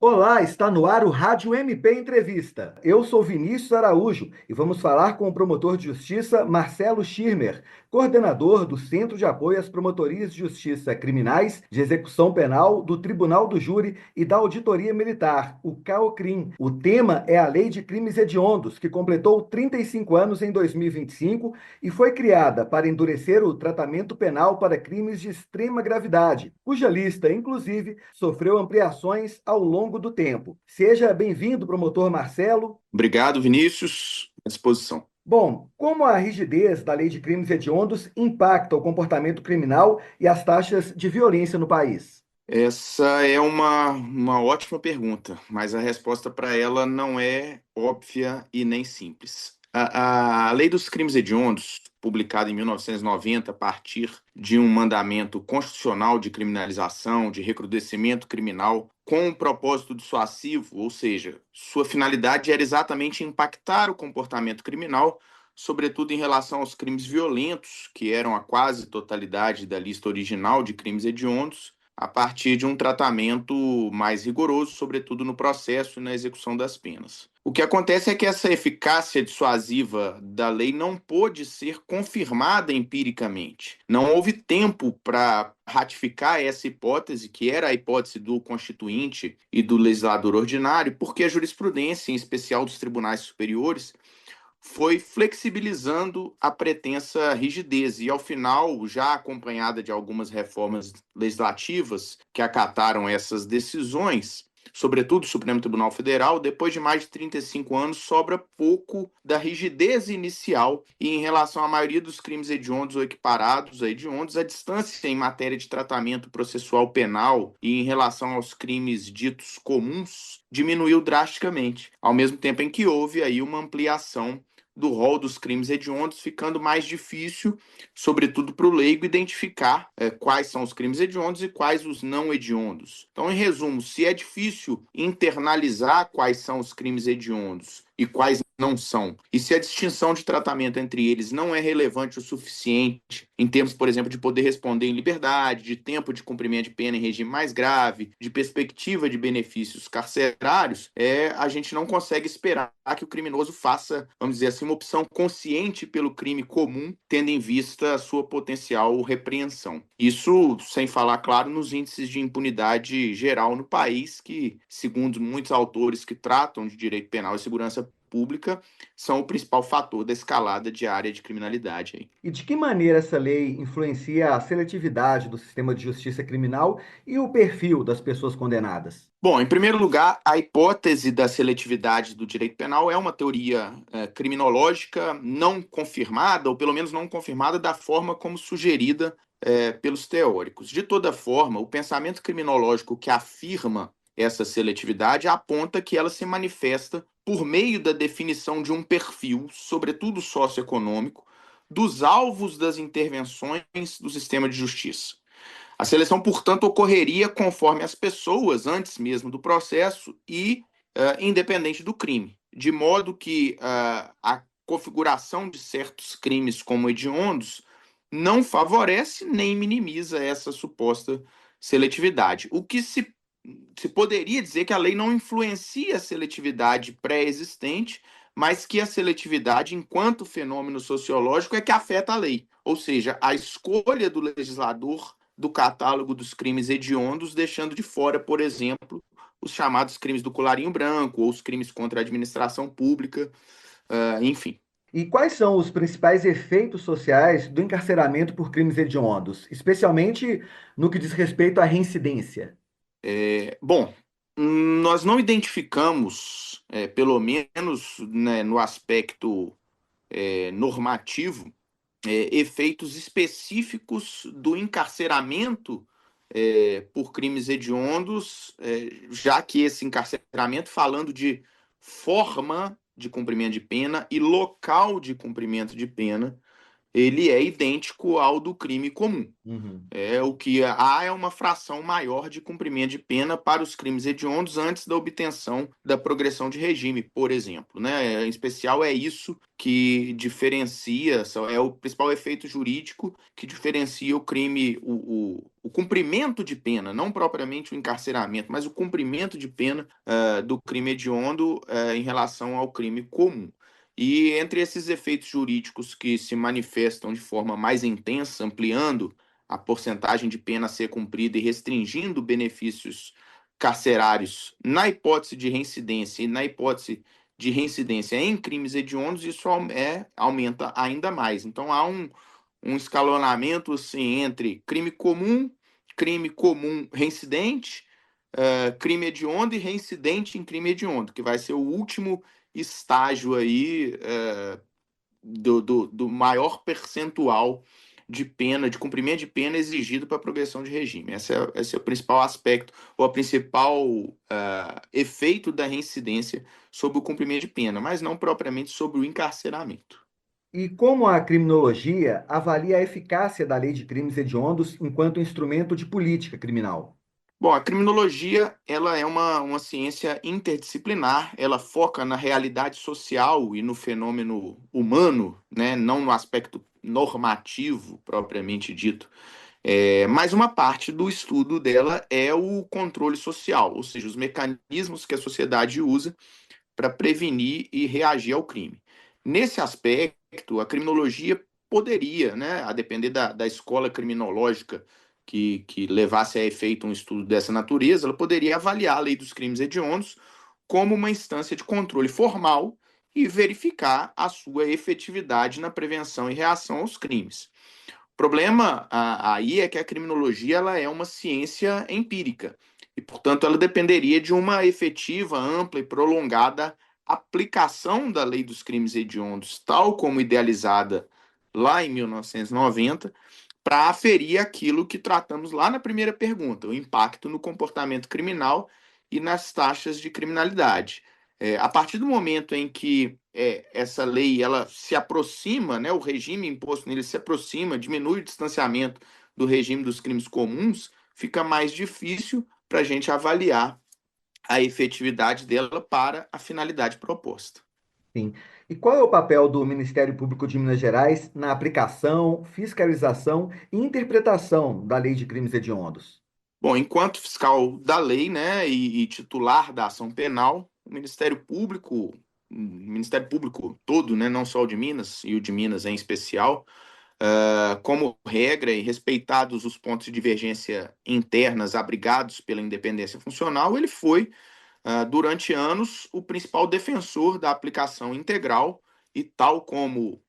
Olá, está no ar o Rádio MP Entrevista. Eu sou Vinícius Araújo e vamos falar com o promotor de justiça Marcelo Schirmer, coordenador do Centro de Apoio às Promotorias de Justiça Criminais de Execução Penal do Tribunal do Júri e da Auditoria Militar, o CAOCRIM. O tema é a Lei de Crimes Hediondos, que completou 35 anos em 2025 e foi criada para endurecer o tratamento penal para crimes de extrema gravidade, cuja lista, inclusive, sofreu ampliações ao longo do tempo. Seja bem-vindo, promotor Marcelo. Obrigado, Vinícius. À disposição. Bom, como a rigidez da lei de crimes hediondos impacta o comportamento criminal e as taxas de violência no país? Essa é uma ótima pergunta, mas a resposta para ela não é óbvia e nem simples. A Lei dos Crimes Hediondos, publicada em 1990, a partir de um mandamento constitucional de criminalização, de recrudescimento criminal, com um propósito dissuasivo, ou seja, sua finalidade era exatamente impactar o comportamento criminal, sobretudo em relação aos crimes violentos, que eram a quase totalidade da lista original de crimes hediondos, a partir de um tratamento mais rigoroso, sobretudo no processo e na execução das penas. O que acontece é que essa eficácia dissuasiva da lei não pôde ser confirmada empiricamente. Não houve tempo para ratificar essa hipótese, que era a hipótese do constituinte e do legislador ordinário, porque a jurisprudência, em especial dos tribunais superiores, foi flexibilizando a pretensa rigidez e, ao final, já acompanhada de algumas reformas legislativas que acataram essas decisões, sobretudo o Supremo Tribunal Federal, depois de mais de 35 anos, sobra pouco da rigidez inicial e, em relação à maioria dos crimes hediondos ou equiparados a hediondos, a distância em matéria de tratamento processual penal e em relação aos crimes ditos comuns diminuiu drasticamente, ao mesmo tempo em que houve aí uma ampliação do rol dos crimes hediondos, ficando mais difícil, sobretudo para o leigo, identificar quais são os crimes hediondos e quais os não hediondos. Então, em resumo, se é difícil internalizar quais são os crimes hediondos e quais não são, e se a distinção de tratamento entre eles não é relevante o suficiente, em termos, por exemplo, de poder responder em liberdade, de tempo de cumprimento de pena em regime mais grave, de perspectiva de benefícios carcerários, a gente não consegue esperar que o criminoso faça, vamos dizer assim, uma opção consciente pelo crime comum, tendo em vista a sua potencial repreensão. Isso sem falar, claro, nos índices de impunidade geral no país, que, segundo muitos autores que tratam de direito penal e segurança pública, são o principal fator da escalada diária de criminalidade aí. E de que maneira essa lei influencia a seletividade do sistema de justiça criminal e o perfil das pessoas condenadas? Bom, em primeiro lugar, a hipótese da seletividade do direito penal é uma teoria criminológica não confirmada, ou pelo menos não confirmada da forma como sugerida pelos teóricos. De toda forma, o pensamento criminológico que afirma essa seletividade aponta que ela se manifesta por meio da definição de um perfil, sobretudo socioeconômico, dos alvos das intervenções do sistema de justiça. A seleção, portanto, ocorreria conforme as pessoas, antes mesmo do processo e independente do crime, de modo que a configuração de certos crimes como hediondos não favorece nem minimiza essa suposta seletividade. O que se poderia dizer que a lei não influencia a seletividade pré-existente, mas que a seletividade, enquanto fenômeno sociológico, é que afeta a lei. Ou seja, a escolha do legislador do catálogo dos crimes hediondos, deixando de fora, por exemplo, os chamados crimes do colarinho branco ou os crimes contra a administração pública, enfim. E quais são os principais efeitos sociais do encarceramento por crimes hediondos, especialmente no que diz respeito à reincidência? Bom, nós não identificamos, pelo menos né, no aspecto normativo, efeitos específicos do encarceramento por crimes hediondos, já que esse encarceramento, falando de forma de cumprimento de pena e local de cumprimento de pena, ele é idêntico ao do crime comum. Uhum. É o que há é uma fração maior de cumprimento de pena para os crimes hediondos antes da obtenção da progressão de regime, por exemplo, né? Em especial é isso que diferencia, é o principal efeito jurídico que diferencia o crime, o cumprimento de pena, não propriamente o encarceramento, mas o cumprimento de pena do crime hediondo em relação ao crime comum. E entre esses efeitos jurídicos que se manifestam de forma mais intensa, ampliando a porcentagem de pena a ser cumprida e restringindo benefícios carcerários na hipótese de reincidência e na hipótese de reincidência em crimes hediondos, isso aumenta ainda mais. Então há um escalonamento assim, entre crime comum reincidente, crime hediondo e reincidente em crime hediondo, que vai ser o último estágio aí do maior percentual de pena, de cumprimento de pena exigido para a progressão de regime. Esse é o principal aspecto, ou a principal efeito da reincidência sobre o cumprimento de pena, mas não propriamente sobre o encarceramento. E como a criminologia avalia a eficácia da lei de crimes hediondos enquanto instrumento de política criminal? Bom, a criminologia ela é uma ciência interdisciplinar, ela foca na realidade social e no fenômeno humano, né, não no aspecto normativo propriamente dito. Mas uma parte do estudo dela é o controle social, ou seja, os mecanismos que a sociedade usa para prevenir e reagir ao crime. Nesse aspecto, a criminologia poderia, né, a depender da escola criminológica que levasse a efeito um estudo dessa natureza, ela poderia avaliar a lei dos crimes hediondos como uma instância de controle formal e verificar a sua efetividade na prevenção e reação aos crimes. O problema aí é que a criminologia ela é uma ciência empírica e, portanto, ela dependeria de uma efetiva, ampla e prolongada aplicação da lei dos crimes hediondos, tal como idealizada lá em 1990, para aferir aquilo que tratamos lá na primeira pergunta, o impacto no comportamento criminal e nas taxas de criminalidade. A partir do momento em que essa lei ela se aproxima, né, o regime imposto nele se aproxima, diminui o distanciamento do regime dos crimes comuns, fica mais difícil para a gente avaliar a efetividade dela para a finalidade proposta. Sim. E qual é o papel do Ministério Público de Minas Gerais na aplicação, fiscalização e interpretação da lei de crimes hediondos? Bom, enquanto fiscal da lei, né, e titular da ação penal, o Ministério Público todo, né, não só o de Minas, e o de Minas em especial, como regra e respeitados os pontos de divergência internas abrigados pela independência funcional, ele foi, durante anos, o principal defensor da aplicação integral e tal como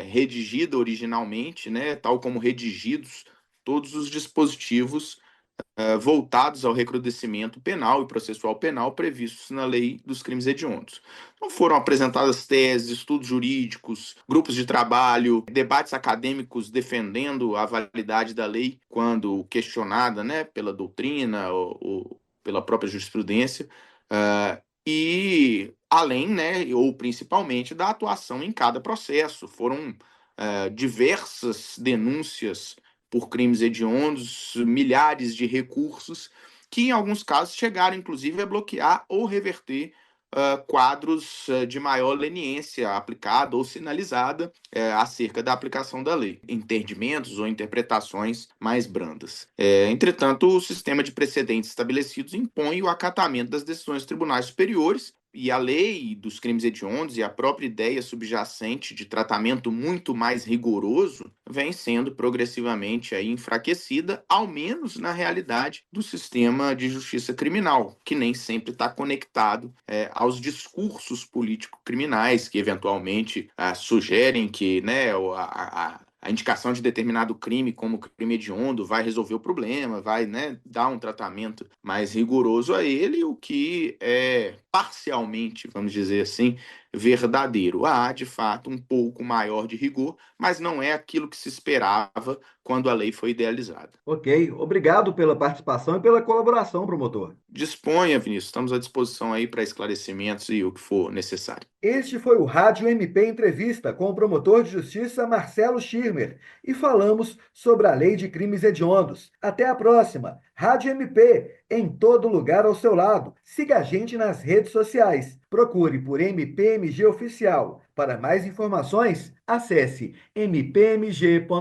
redigida originalmente, né, tal como redigidos todos os dispositivos voltados ao recrudescimento penal e processual penal previstos na lei dos crimes hediondos. Então foram apresentadas teses, estudos jurídicos, grupos de trabalho, debates acadêmicos defendendo a validade da lei quando questionada, né, pela doutrina ou pela própria jurisprudência, e além, né, ou principalmente, da atuação em cada processo. Foram diversas denúncias por crimes hediondos, milhares de recursos, que em alguns casos chegaram inclusive a bloquear ou reverter quadros de maior leniência aplicada ou sinalizada acerca da aplicação da lei, entendimentos ou interpretações mais brandas. Entretanto, o sistema de precedentes estabelecidos impõe o acatamento das decisões dos tribunais superiores e a lei dos crimes hediondos e a própria ideia subjacente de tratamento muito mais rigoroso vem sendo progressivamente aí enfraquecida, ao menos na realidade do sistema de justiça criminal, que nem sempre está conectado aos discursos político-criminais que eventualmente sugerem que, né, a indicação de determinado crime como crime hediondo vai resolver o problema, vai, né, dar um tratamento mais rigoroso a ele, o que é parcialmente, vamos dizer assim, verdadeiro. Há, de fato, um pouco maior de rigor, mas não é aquilo que se esperava quando a lei foi idealizada. Ok, obrigado pela participação e pela colaboração, promotor. Disponha, Vinícius, estamos à disposição aí para esclarecimentos e o que for necessário. Este foi o Rádio MP Entrevista com o promotor de justiça Marcelo Schirmer e falamos sobre a Lei de Crimes Hediondos. Até a próxima. Rádio MP, em todo lugar ao seu lado. Siga a gente nas redes sociais. Procure por MPMG Oficial. Para mais informações, acesse mpmg.mp.br.